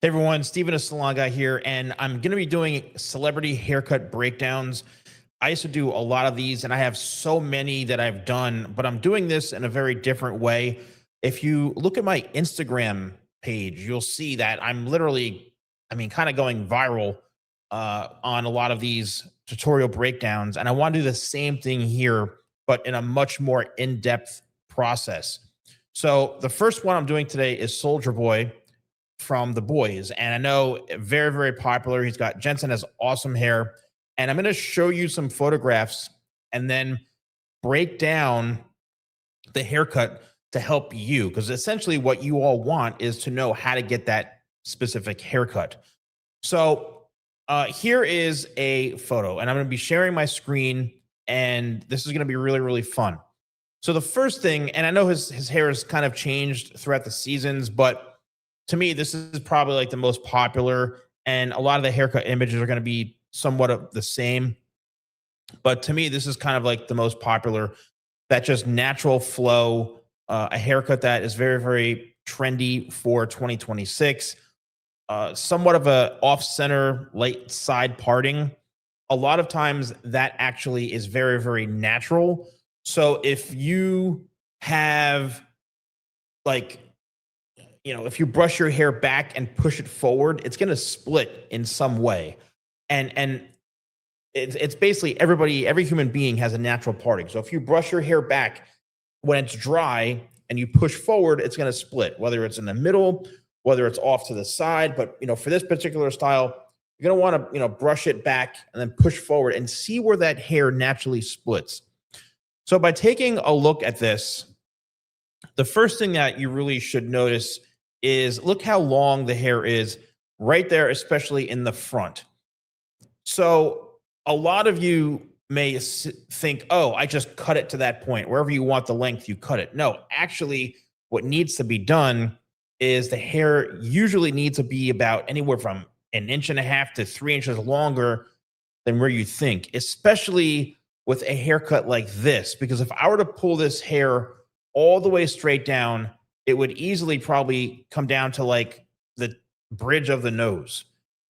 Hey everyone, Steven, a salon guy here, and I'm going to be doing celebrity haircut breakdowns. I used to do a lot of these, and I have so many that I've done, but I'm doing this in a very different way. If you look at my Instagram page, you'll see that I'm literally, kind of going viral on a lot of these tutorial breakdowns, and I want to do the same thing here, but in a much more in-depth process. So the first one I'm doing today is Soldier Boy from The Boys. And I know very, very popular. He's got Jensen has awesome hair. And I'm going to show you some photographs and then break down the haircut to help you. Because essentially, what you all want is to know how to get that specific haircut. So here is a photo, and I'm going to be sharing my screen. And this is going to be really, really fun. So the first thing, and I know his hair has kind of changed throughout the seasons, but to me, this is probably like the most popular, and a lot of the haircut images are going to be somewhat of the same. But to me, this is kind of like the most popular, that just natural flow, a haircut that is very, very trendy for 2026. Somewhat of a off-center, light side parting. A lot of times that actually is very, very natural. So if you have like, if you brush your hair back and push it forward, it's going to split in some way. And it's basically every human being has a natural parting. So if you brush your hair back when it's dry and you push forward, it's going to split, whether it's in the middle, whether it's off to the side. But, for this particular style, you're going to want to, brush it back and then push forward and see where that hair naturally splits. So by taking a look at this, the first thing that you really should notice is look how long the hair is right there, especially in the front. So a lot of you may think, oh, I just cut it to that point. Wherever you want the length, you cut it. No, actually, what needs to be done is the hair usually needs to be about anywhere from 1.5 to 3 inches longer than where you think, especially with a haircut like this. Because if I were to pull this hair all the way straight down, it would easily probably come down to like the bridge of the nose,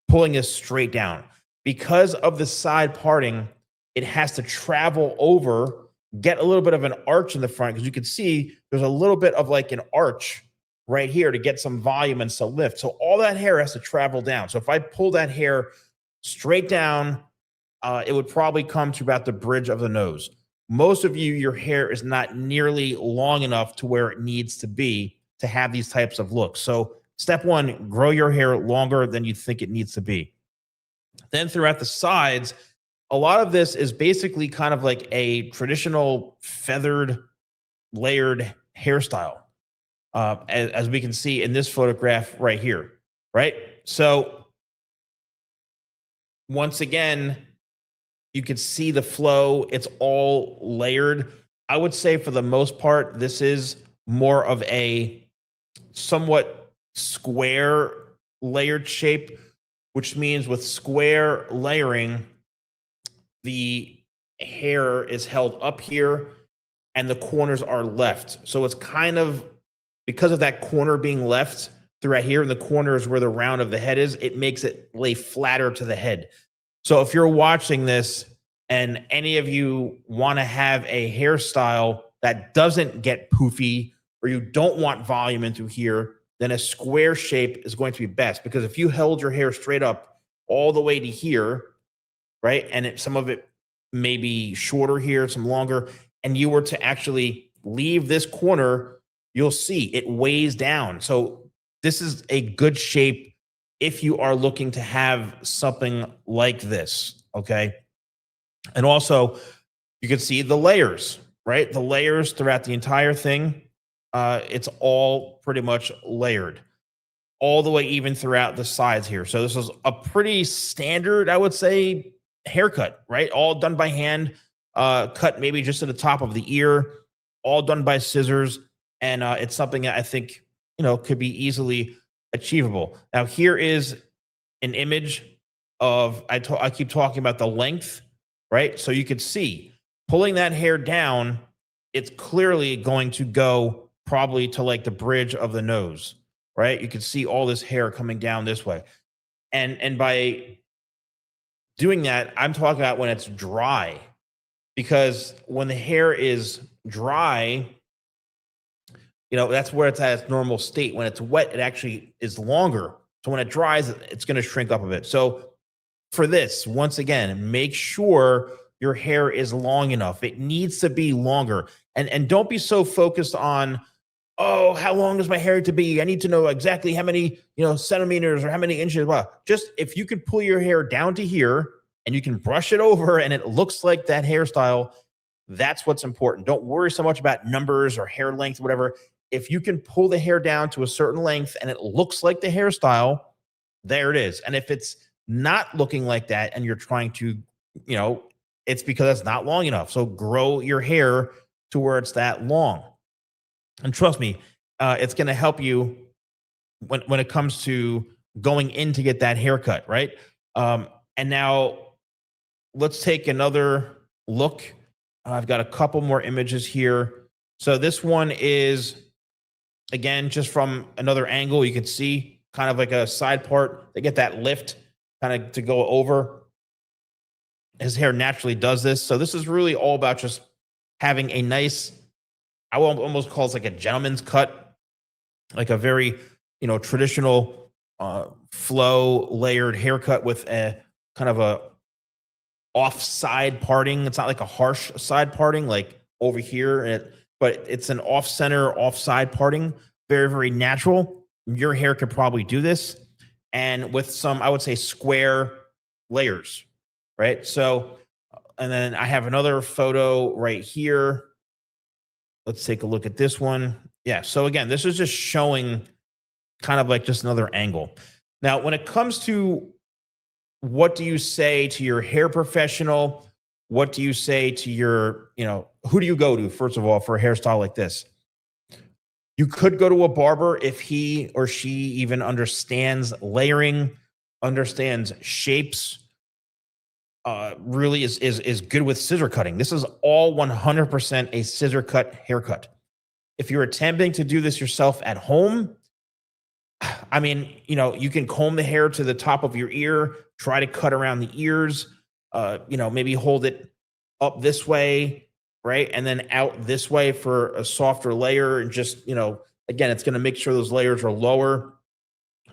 pulling this straight down. Because of the side parting, it has to travel over, get a little bit of an arch in the front, because you can see there's a little bit of like an arch right here to get some volume and some lift. So all that hair has to travel down. So if I pull that hair straight down, it would probably come to about the bridge of the nose. Most of you, your hair is not nearly long enough to where it needs to be to have these types of looks. So step one, grow your hair longer than you think it needs to be. Then throughout the sides, a lot of this is basically kind of like a traditional feathered, layered hairstyle, as we can see in this photograph right here, right? So once again, you can see the flow. It's all layered. I would say for the most part, this is more of a somewhat square layered shape, which means with square layering, the hair is held up here and the corners are left. So it's kind of, because of that corner being left throughout here, and the corner is where the round of the head is, it makes it lay flatter to the head. So if you're watching this and any of you want to have a hairstyle that doesn't get poofy, or you don't want volume into here, then a square shape is going to be best. Because if you held your hair straight up all the way to here, right, and some of it may be shorter here, some longer, and you were to actually leave this corner, you'll see it weighs down. So this is a good shape if you are looking to have something like this, okay? And also, you can see the layers, right? The layers throughout the entire thing, it's all pretty much layered, all the way even throughout the sides here. So this is a pretty standard, I would say, haircut, right? All done by hand, cut maybe just to the top of the ear, all done by scissors. And it's something that I think, could be easily achievable. Now, here is an image of, I keep talking about the length, right? So you could see pulling that hair down, it's clearly going to go probably to like the bridge of the nose, right? You can see all this hair coming down this way. And by doing that, I'm talking about when it's dry, because when the hair is dry, that's where it's at its normal state. When it's wet, it actually is longer. So when it dries, it's going to shrink up a bit. So for this, once again, make sure your hair is long enough. It needs to be longer. And don't be so focused on, oh, how long does my hair need to be? I need to know exactly how many, centimeters or how many inches. Well, just if you could pull your hair down to here and you can brush it over and it looks like that hairstyle, that's what's important. Don't worry so much about numbers or hair length, whatever. If you can pull the hair down to a certain length and it looks like the hairstyle, there it is. And if it's not looking like that and you're trying to, it's because it's not long enough. So grow your hair to where it's that long. And trust me, it's going to help you when it comes to going in to get that haircut, right? And now let's take another look. I've got a couple more images here. So this one is, again, just from another angle. You can see kind of like a side part. They get that lift kind of to go over. His hair naturally does this. So this is really all about just having a nice, I will almost call it like a gentleman's cut, like a very, traditional flow layered haircut with a kind of a off side parting. It's not like a harsh side parting like over here, but it's an off center, off side parting. Very, very natural. Your hair could probably do this, and with some, I would say, square layers, right? So, and then I have another photo right here. Let's take a look at this one. Yeah. So again, this is just showing kind of like just another angle. Now, when it comes to what do you say to your hair professional? What do you say to your, who do you go to, first of all, for a hairstyle like this? You could go to a barber if he or she even understands layering, understands shapes, really is good with scissor cutting. This is all 100% a scissor cut haircut. If you're attempting to do this yourself at home, I mean, you can comb the hair to the top of your ear, try to cut around the ears, maybe hold it up this way, right? And then out this way for a softer layer. And just, again, it's going to make sure those layers are lower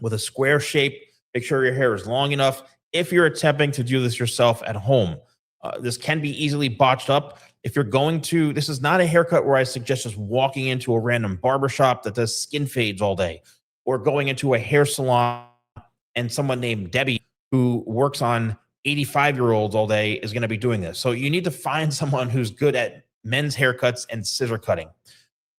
with a square shape. Make sure your hair is long enough. If you're attempting to do this yourself at home, this can be easily botched up. If you're going to, this is not a haircut where I suggest just walking into a random barbershop that does skin fades all day, or going into a hair salon and someone named Debbie who works on 85-year-olds all day is going to be doing this. So you need to find someone who's good at men's haircuts and scissor cutting,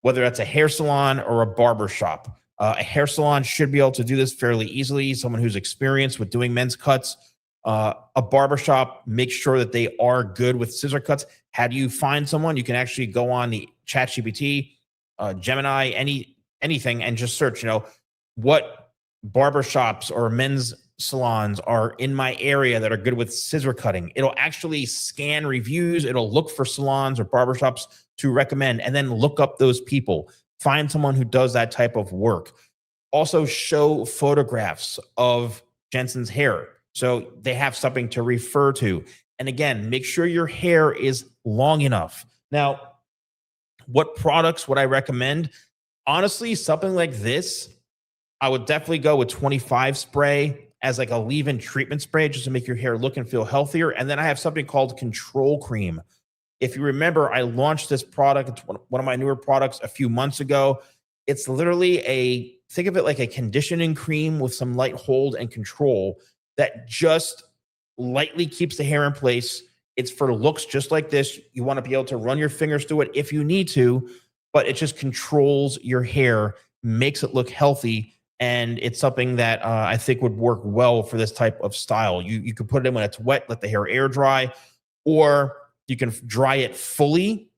whether that's a hair salon or a barber shop. A hair salon should be able to do this fairly easily. Someone who's experienced with doing men's cuts. A barber shop, make sure that they are good with scissor cuts. How do you find someone? You can actually go on the ChatGPT, Gemini, anything, and just search, what barbershops or men's salons are in my area that are good with scissor cutting. It'll actually scan reviews. It'll look for salons or barbershops to recommend, and then look up those people. Find someone who does that type of work. Also show photographs of Jensen's hair, so they have something to refer to. And again, make sure your hair is long enough. Now, what products would I recommend? Honestly, something like this, I would definitely go with 25 spray as like a leave-in treatment spray, just to make your hair look and feel healthier. And then I have something called Control Cream. If you remember, I launched this product, it's one of my newer products, a few months ago. It's literally think of it like a conditioning cream with some light hold and control that just lightly keeps the hair in place. It's for looks just like this. You want to be able to run your fingers through it if you need to, but it just controls your hair, makes it look healthy. And it's something that I think would work well for this type of style. You could put it in when it's wet, let the hair air dry, or you can dry it fully.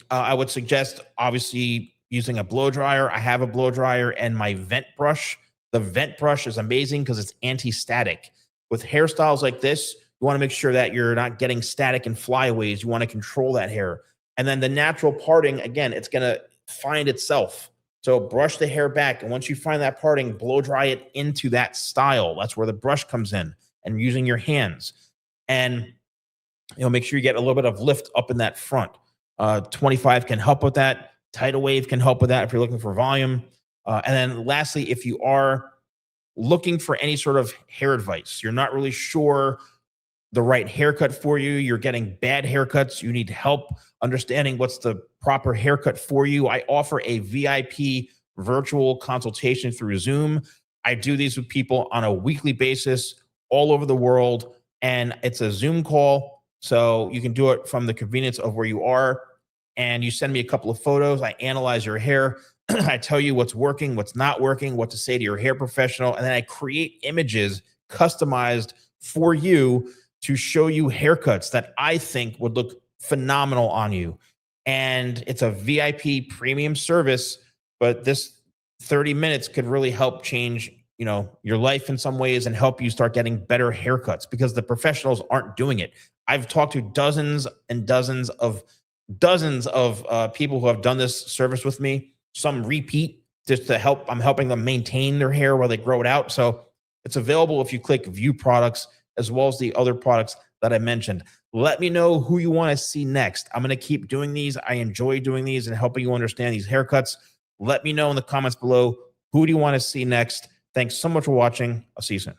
I would suggest, obviously, using a blow dryer. I have a blow dryer and my vent brush. The vent brush is amazing because it's anti-static. With hairstyles like this, you want to make sure that you're not getting static and flyaways. You want to control that hair. And then the natural parting, again, it's going to find itself. So brush the hair back. And once you find that parting, blow dry it into that style. That's where the brush comes in, and using your hands. And make sure you get a little bit of lift up in that front. 25 can help with that. Tidal wave can help with that if you're looking for volume. And then lastly, if you are looking for any sort of hair advice, you're not really sure the right haircut for you, you're getting bad haircuts, you need help understanding what's the proper haircut for you, I offer a VIP virtual consultation through Zoom. I do these with people on a weekly basis all over the world, and it's a Zoom call. So you can do it from the convenience of where you are. And you send me a couple of photos. I analyze your hair. I tell you what's working, what's not working, what to say to your hair professional. And then I create images customized for you to show you haircuts that I think would look phenomenal on you. And it's a VIP premium service, but this 30 minutes could really help change, your life in some ways, and help you start getting better haircuts, because the professionals aren't doing it. I've talked to dozens and dozens of people who have done this service with me. Some repeat just to help. I'm helping them maintain their hair while they grow it out. So it's available if you click view products, as well as the other products that I mentioned. Let me know who you want to see next. I'm going to keep doing these. I enjoy doing these and helping you understand these haircuts. Let me know in the comments below, who do you want to see next? Thanks so much for watching. I'll see you soon.